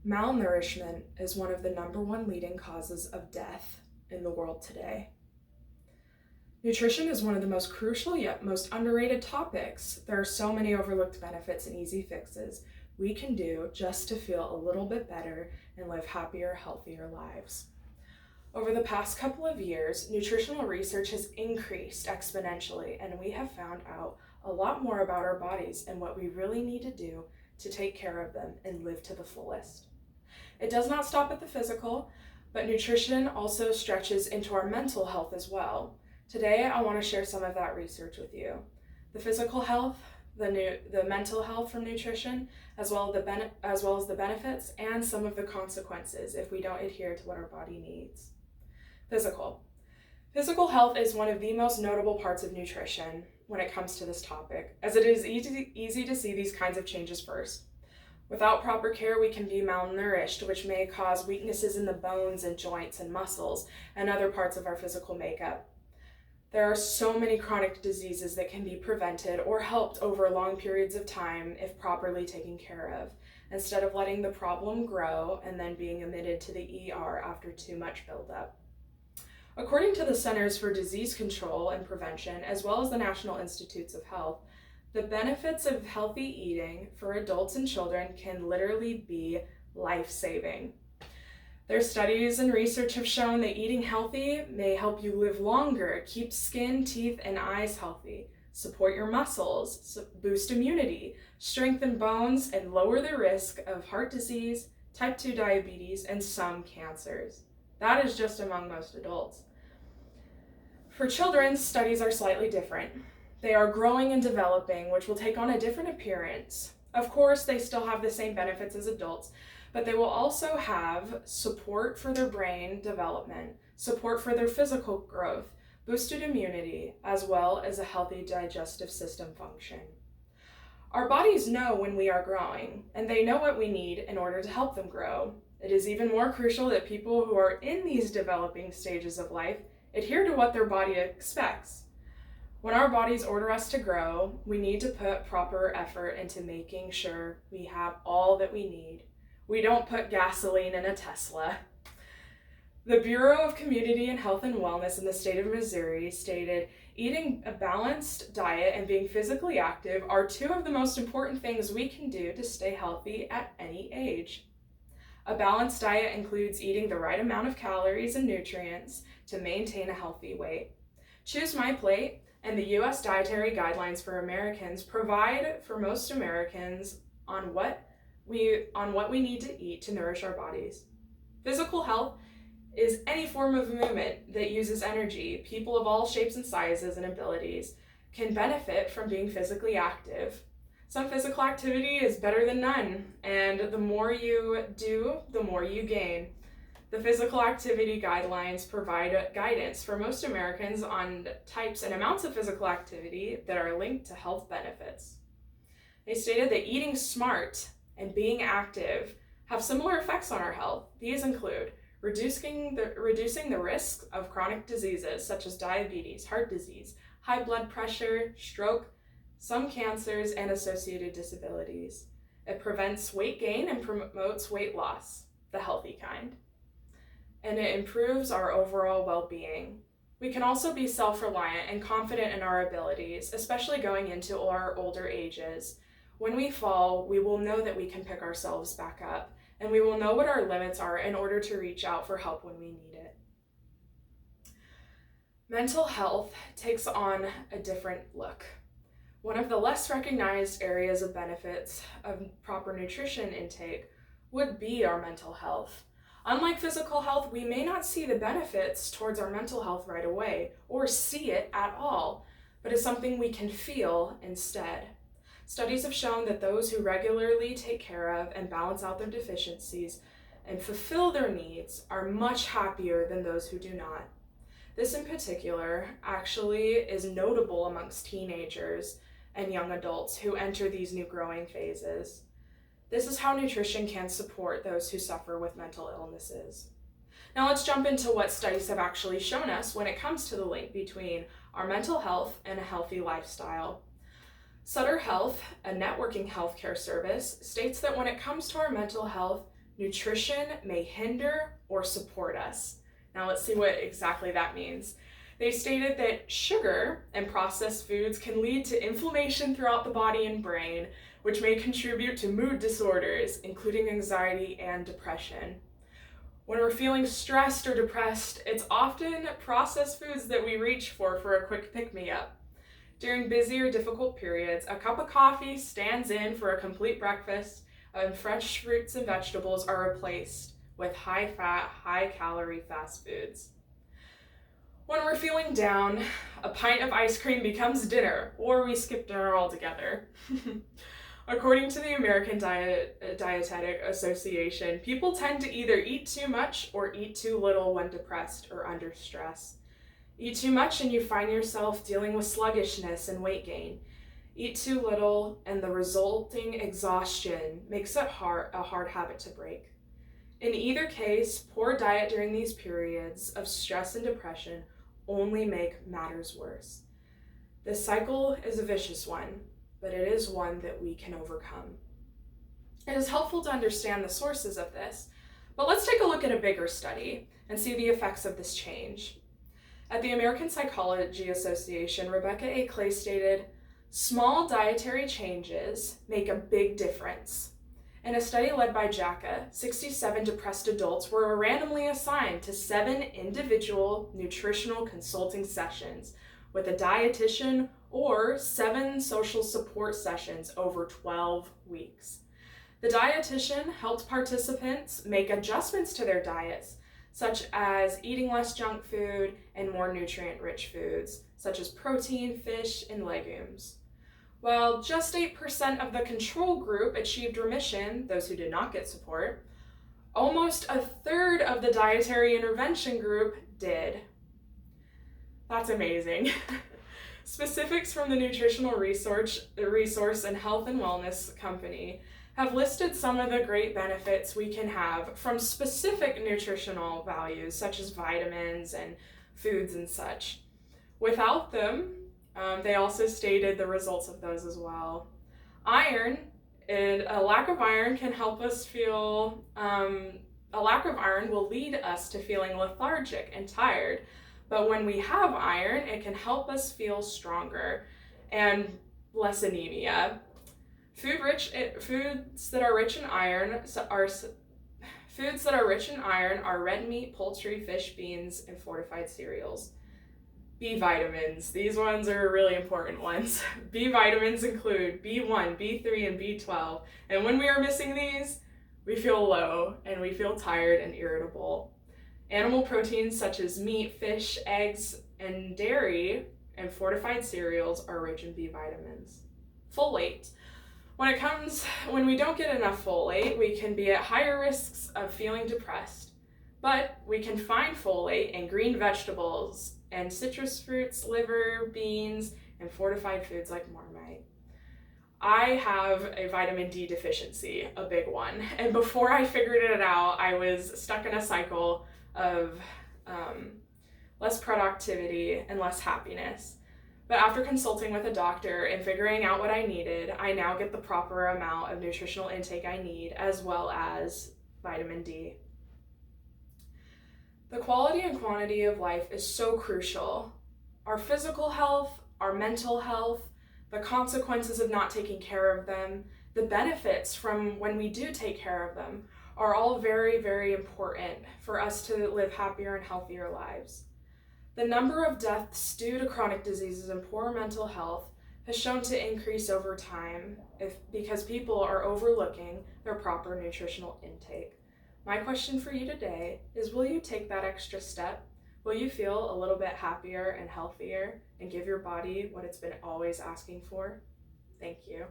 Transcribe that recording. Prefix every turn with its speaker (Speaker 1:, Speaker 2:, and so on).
Speaker 1: Malnourishment is one of the #1 leading causes of death in the world today. Nutrition is one of the most crucial yet most underrated topics. There are so many overlooked benefits and easy fixes we can do just to feel a little bit better and live happier, healthier lives. Over the past couple of years, nutritional research has increased exponentially, and we have found out a lot more about our bodies and what we really need to do to take care of them and live to the fullest. It does not stop at the physical, but nutrition also stretches into our mental health as well. Today, I want to share some of that research with you. The physical health, the mental health from nutrition, as well as the benefits and some of the consequences if we don't adhere to what our body needs. Physical. Physical health is one of the most notable parts of nutrition when it comes to this topic, as it is easy to see these kinds of changes first. Without proper care, we can be malnourished, which may cause weaknesses in the bones and joints and muscles and other parts of our physical makeup. There are so many chronic diseases that can be prevented or helped over long periods of time if properly taken care of, instead of letting the problem grow and then being admitted to the ER after too much buildup. According to the Centers for Disease Control and Prevention, as well as the National Institutes of Health, the benefits of healthy eating for adults and children can literally be life-saving. Their studies and research have shown that eating healthy may help you live longer, keep skin, teeth, and eyes healthy, support your muscles, boost immunity, strengthen bones, and lower the risk of heart disease, type 2 diabetes, and some cancers. That is just among most adults. For children, studies are slightly different. They are growing and developing, which will take on a different appearance. Of course, they still have the same benefits as adults, but they will also have support for their brain development, support for their physical growth, boosted immunity, as well as a healthy digestive system function. Our bodies know when we are growing, and they know what we need in order to help them grow. It is even more crucial that people who are in these developing stages of life adhere to what their body expects. When our bodies order us to grow, we need to put proper effort into making sure we have all that we need. We don't put gasoline in a Tesla. The Bureau of Community and Health and Wellness in the state of Missouri stated, eating a balanced diet and being physically active are two of the most important things we can do to stay healthy at any age. A balanced diet includes eating the right amount of calories and nutrients to maintain a healthy weight. Choose My Plate and the U.S. Dietary Guidelines for Americans provide for most Americans on what we need to eat to nourish our bodies. Physical health is any form of movement that uses energy. People of all shapes and sizes and abilities can benefit from being physically active. Some physical activity is better than none, and the more you do, the more you gain. The physical activity guidelines provide guidance for most Americans on types and amounts of physical activity that are linked to health benefits. They stated that eating smart and being active have similar effects on our health. These include reducing the risk of chronic diseases such as diabetes, heart disease, high blood pressure, stroke, some cancers, and associated disabilities. It prevents weight gain and promotes weight loss, the healthy kind. And it improves our overall well-being. We can also be self-reliant and confident in our abilities, especially going into our older ages. When we fall, we will know that we can pick ourselves back up, and we will know what our limits are in order to reach out for help when we need it. Mental health takes on a different look. One of the less recognized areas of benefits of proper nutrition intake would be our mental health. Unlike physical health, we may not see the benefits towards our mental health right away or see it at all, but it's something we can feel instead. Studies have shown that those who regularly take care of and balance out their deficiencies and fulfill their needs are much happier than those who do not. This in particular actually is notable amongst teenagers and young adults who enter these new growing phases. This is how nutrition can support those who suffer with mental illnesses. Now let's jump into what studies have actually shown us when it comes to the link between our mental health and a healthy lifestyle. Sutter Health, a networking healthcare service, states that when it comes to our mental health, nutrition may hinder or support us. Now let's see what exactly that means. They stated that sugar and processed foods can lead to inflammation throughout the body and brain, which may contribute to mood disorders, including anxiety and depression. When we're feeling stressed or depressed, it's often processed foods that we reach for a quick pick-me-up. During busy or difficult periods, a cup of coffee stands in for a complete breakfast, and fresh fruits and vegetables are replaced with high-fat, high-calorie fast foods. When we're feeling down, a pint of ice cream becomes dinner, or we skip dinner altogether. According to the American Dietetic Association, people tend to either eat too much or eat too little when depressed or under stress. Eat too much and you find yourself dealing with sluggishness and weight gain. Eat too little and the resulting exhaustion makes it a hard habit to break. In either case, poor diet during these periods of stress and depression only make matters worse. This cycle is a vicious one, but it is one that we can overcome. It is helpful to understand the sources of this, but let's take a look at a bigger study and see the effects of this change. At the American Psychology Association, Rebecca A. Clay stated, "Small dietary changes make a big difference." In a study led by JACA, 67 depressed adults were randomly assigned to 7 individual nutritional consulting sessions with a dietitian or 7 social support sessions over 12 weeks. The dietitian helped participants make adjustments to their diets, such as eating less junk food and more nutrient-rich foods, such as protein, fish, and legumes. While just 8% of the control group achieved remission, those who did not get support, almost a third of the dietary intervention group did. That's amazing. Specifics from the Nutritional Resource and Health and Wellness Company have listed some of the great benefits we can have from specific nutritional values, such as vitamins and foods and such. Without them, they also stated the results of those as well. Iron, and a lack of iron can help us feel, a lack of iron will lead us to feeling lethargic and tired. But when we have iron, it can help us feel stronger and less anemia. Foods that are rich in iron are red meat, poultry, fish, beans, and fortified cereals. B vitamins. These ones are really important ones. B vitamins include B1, B3, and B12. And when we are missing these, we feel low and we feel tired and irritable. Animal proteins such as meat, fish, eggs, and dairy and fortified cereals are rich in B vitamins. Folate. When we don't get enough folate, we can be at higher risks of feeling depressed. But we can find folate in green vegetables and citrus fruits, liver, beans, and fortified foods like Marmite. I have a vitamin D deficiency, a big one. And before I figured it out, I was stuck in a cycle of less productivity and less happiness. But after consulting with a doctor and figuring out what I needed, I now get the proper amount of nutritional intake I need, as well as vitamin D. The quality and quantity of life is so crucial. Our physical health, our mental health, the consequences of not taking care of them, the benefits from when we do take care of them are all very, very important for us to live happier and healthier lives. The number of deaths due to chronic diseases and poor mental health has shown to increase over time because people are overlooking their proper nutritional intake. My question for you today is, will you take that extra step? Will you feel a little bit happier and healthier and give your body what it's been always asking for? Thank you.